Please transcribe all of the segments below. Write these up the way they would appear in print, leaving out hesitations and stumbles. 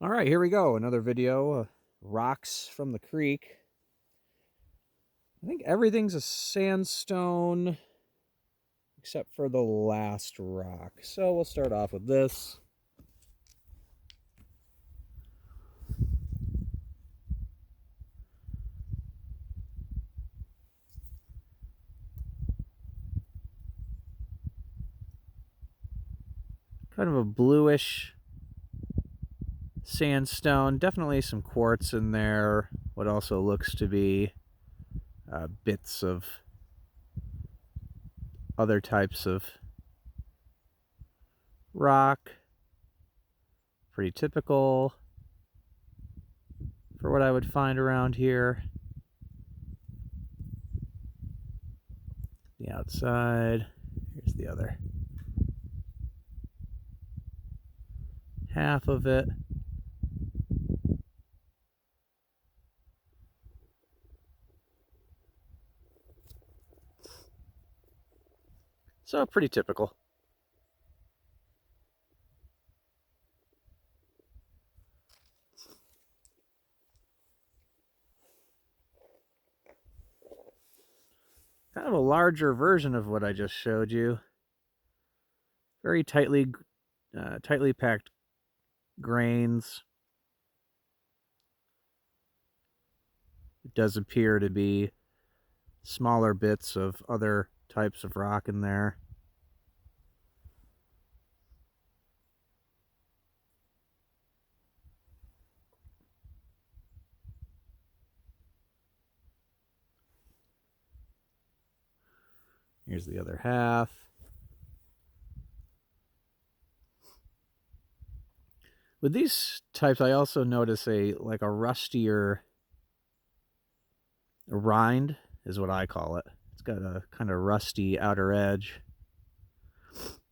All right, here we go. Another video. Rocks from the creek. I think everything's a sandstone except for the last rock. So we'll start off with this. Kind of a bluish sandstone. Definitely some quartz in there. What also looks to be bits of other types of rock. Pretty typical for what I would find around here. The outside. Here's the other half of it. So pretty typical. Kind of a larger version of what I just showed you. Very tightly packed grains. It does appear to be smaller bits of other types of rock in there. Here's the other half. With these types, I also notice a rustier rind is what I call it. It's got a kind of rusty outer edge.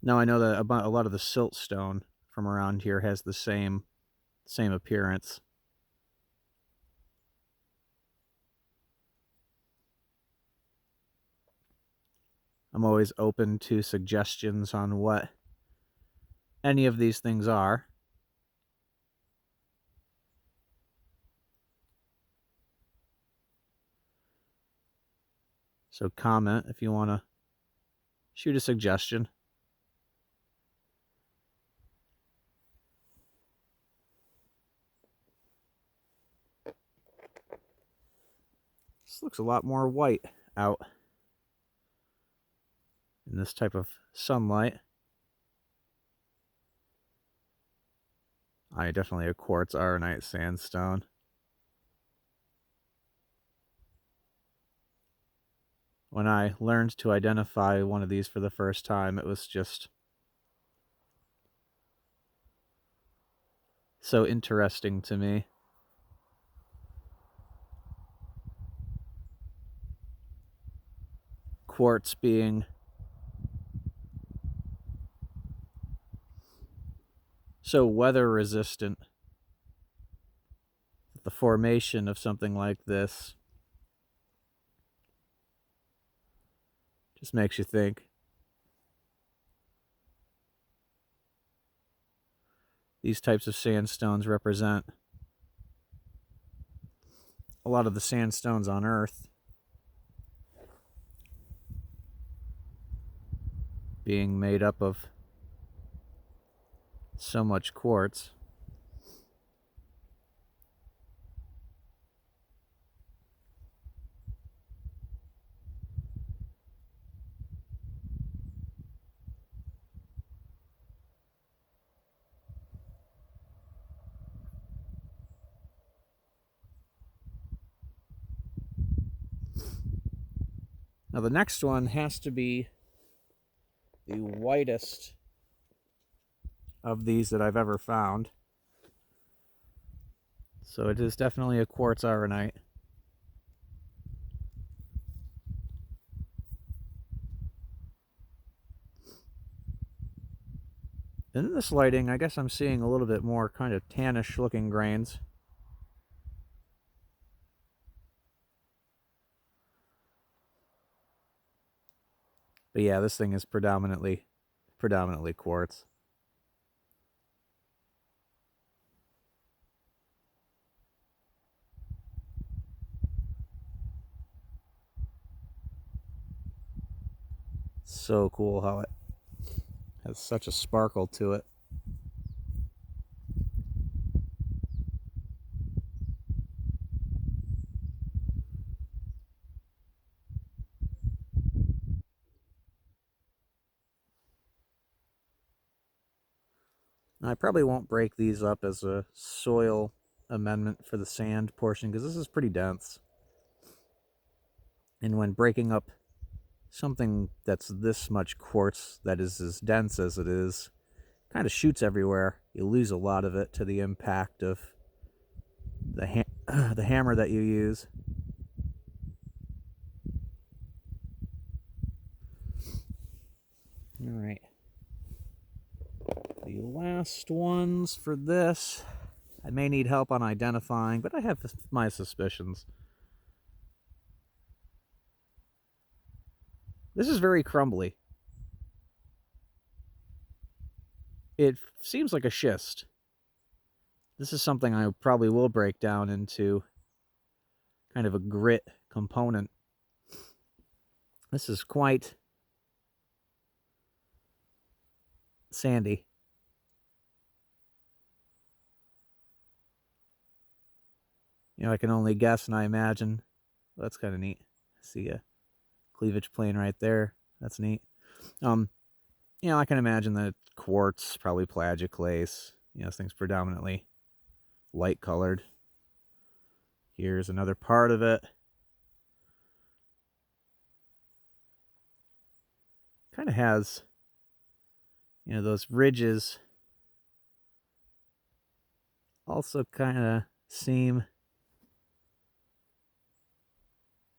Now I know that a lot of the siltstone from around here has the same appearance. I'm always open to suggestions on what any of these things are. So comment if you want to shoot a suggestion. This looks a lot more white out in this type of sunlight. Definitely a quartz arenite sandstone. When I learned to identify one of these for the first time, it was just so interesting to me. Quartz being so weather resistant. The formation of something like this just makes you think. These types of sandstones represent a lot of the sandstones on Earth being made up of so much quartz. Now the next one has to be the whitest of these that I've ever found. So it is definitely a quartz arenite. In this lighting, I guess I'm seeing a little bit more kind of tannish looking grains. But yeah, this thing is predominantly quartz. So cool how it has such a sparkle to it. I probably won't break these up as a soil amendment for the sand portion because this is pretty dense. And when breaking up something that's this much quartz that is as dense as it is, kind of shoots everywhere. You lose a lot of it to the impact of the the hammer that you use. All right. The last ones for this, I may need help on identifying, but I have my suspicions. This is very crumbly. It seems like a schist. This is something I probably will break down into kind of a grit component. This is quite sandy. You know, I can only guess and I imagine. Well, that's kind of neat. See a cleavage plane right there. That's neat. You know, I can imagine that quartz, probably plagioclase. You know, this thing's predominantly light colored. Here's another part of it. Kind of has, you know, those ridges also kind of seem.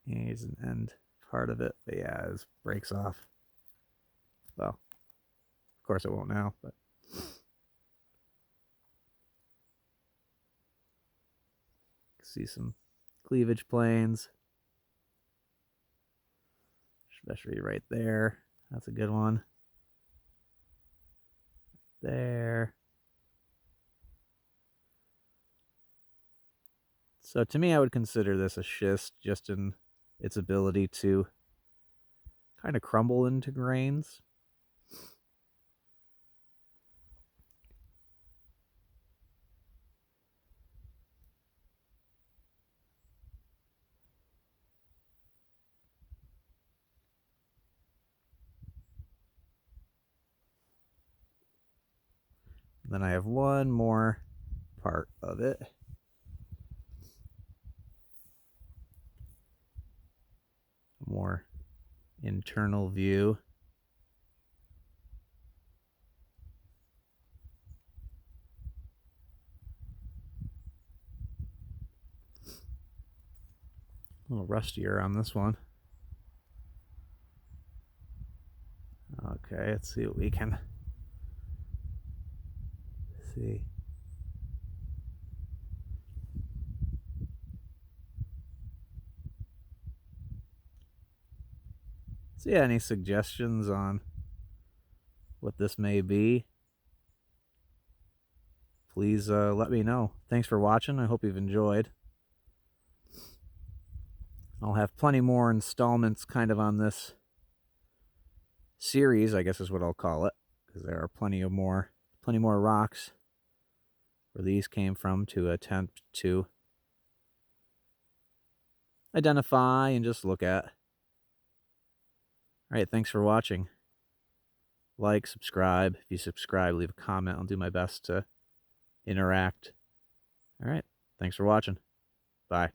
Here's an end part of it, but yeah, it breaks off. Well, of course it won't now, but see some cleavage planes, especially right there. That's a good one. There. So to me, I would consider this a schist just in its ability to kind of crumble into grains. Then I have one more part of it. More internal view. A little rustier on this one. Okay, let's see what we can see. So yeah, any suggestions on what this may be? Please let me know. Thanks for watching. I hope you've enjoyed. I'll have plenty more installments kind of on this series, I guess is what I'll call it, because there are plenty more rocks where these came from to attempt to identify and just look at. All right, thanks for watching. Like, subscribe. If you subscribe, leave a comment. I'll do my best to interact. All right, thanks for watching. Bye.